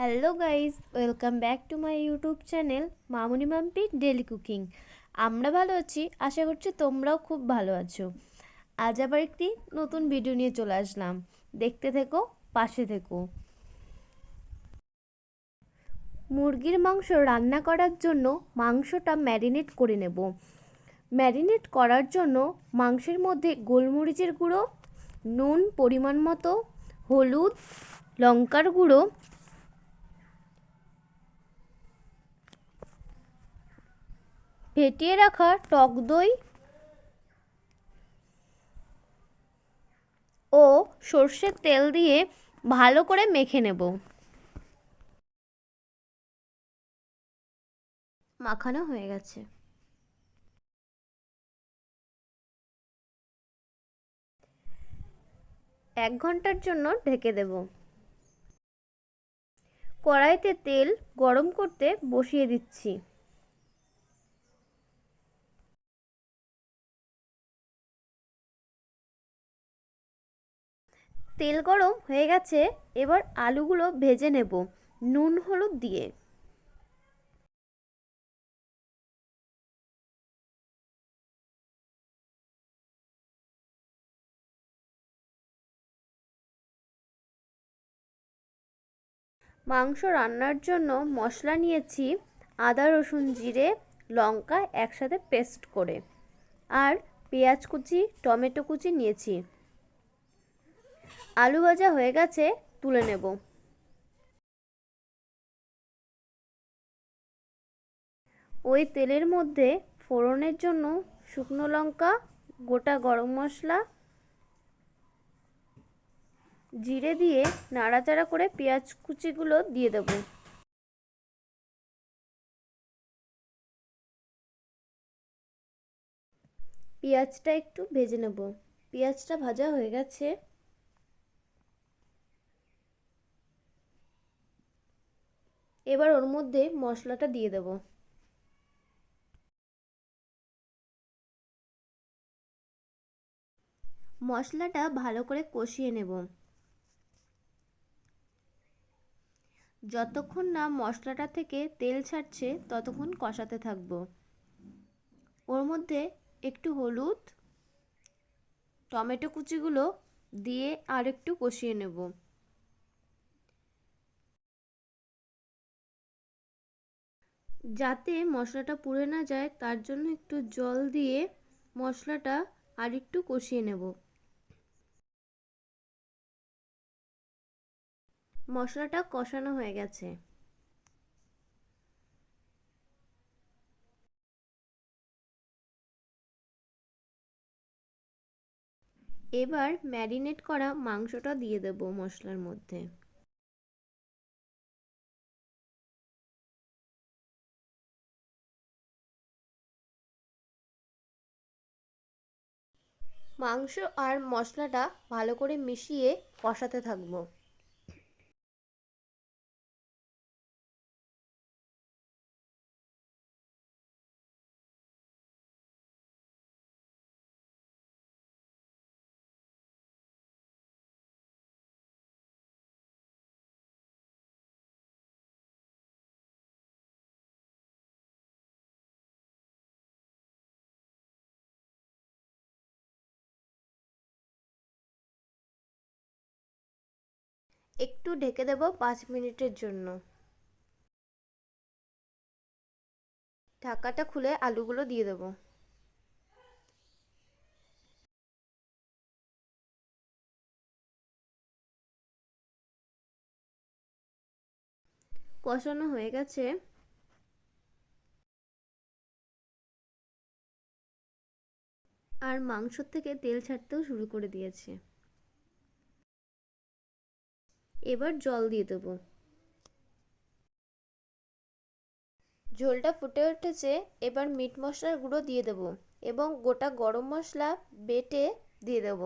Hello guys, welcome back to my YouTube channel Mamuni Mampi daily cooking. আমরা ভালো আছি, আশা করছি তোমরাও খুব ভালো আছো। আজ আবার একটি নতুন ভিডিও নিয়ে চলে আসলাম, দেখতে থেকো, পাশে থেকো। মুরগির মাংস রান্না করার জন্য মাংসটা ম্যারিনেট করে নেব। ম্যারিনেট করার জন্য মাংসের মধ্যে গোলমরিচের গুঁড়ো, নুন পরিমাণ মতো, হলুদ, লঙ্কার গুঁড়ো, ফেটিয়ে রাখা টক দই ও সর্ষের তেল দিয়ে ভালো করে মেখে নেব। মাখানো হয়ে গেছে। 1 ঘন্টার জন্য ঢেকে দেব। কড়াইতে তেল গরম করতে বসিয়ে দিচ্ছি। তেল গরম হয়ে গেছে, এবার আলুগুলো ভেজে নেব নুন হলুদ দিয়ে। মাংস রান্নার জন্য মশলা নিয়েছি আদা রসুন জিরে লঙ্কা একসাথে পেস্ট করে, আর পেঁয়াজ কুচি টমেটো কুচি নিয়েছি। আলু ভাজা হয়ে গেছে, তুলে নেব। ওই তেলের মধ্যে ফোড়নের জন্য শুকনো লঙ্কা, গোটা গরম মশলা, জিরে দিয়ে নাড়াচাড়া করে পেঁয়াজ কুচিগুলো দিয়ে দেব। পেঁয়াজটা একটু ভেজে নেব। পেঁয়াজটা ভাজা হয়ে গেছে, এবার ওর মধ্যে মশলাটা দিয়ে দেব। মশলাটা ভালো করে কষিয়ে নেব। যতক্ষণ না মশলাটা থেকে তেল ছাড়ছে ততক্ষণ কষাতে থাকবো। ওর মধ্যে একটু হলুদ, টমেটো কুচিগুলো দিয়ে আর একটু কষিয়ে নেব। যাতে মশলাটা পুড়ে না যায় তার জন্য একটু জল দিয়ে মশলাটা আর একটু কষিয়ে নেব। মশলাটা কষানো হয়ে গেছে, এবার ম্যারিনেট করা মাংসটা দিয়ে দেব মশলার মধ্যে। মাংস আর মশলাটা ভালো করে মিশিয়ে কষাতে থাকবো। একটু ঢেকে দেব 5 মিনিটের জন্য। ঢাকাটা খুলে আলুগুলো দিয়ে দেব। কষানো হয়ে গেছে, আর মাংস থেকে তেল ছাড়তেও শুরু করে দিয়েছে। এবার জল দিয়ে দেব। ঝোলটা ফুটে উঠেছে, এবার মিট মশলার গুঁড়ো দিয়ে দেব এবং গোটা গরম মশলা বেটে দিয়ে দেব।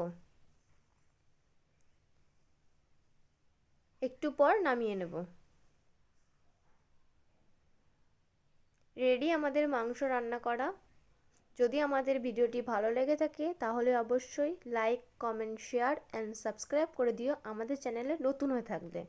একটু পর নামিয়ে নেব। রেডি আমাদের মাংস রান্না করা। যদি আমাদের ভিডিওটি ভালো লেগে থাকে তাহলে অবশ্যই like comment share and subscribe করে দিও আমাদের চ্যানেলে নতুন হয়ে থাকলে।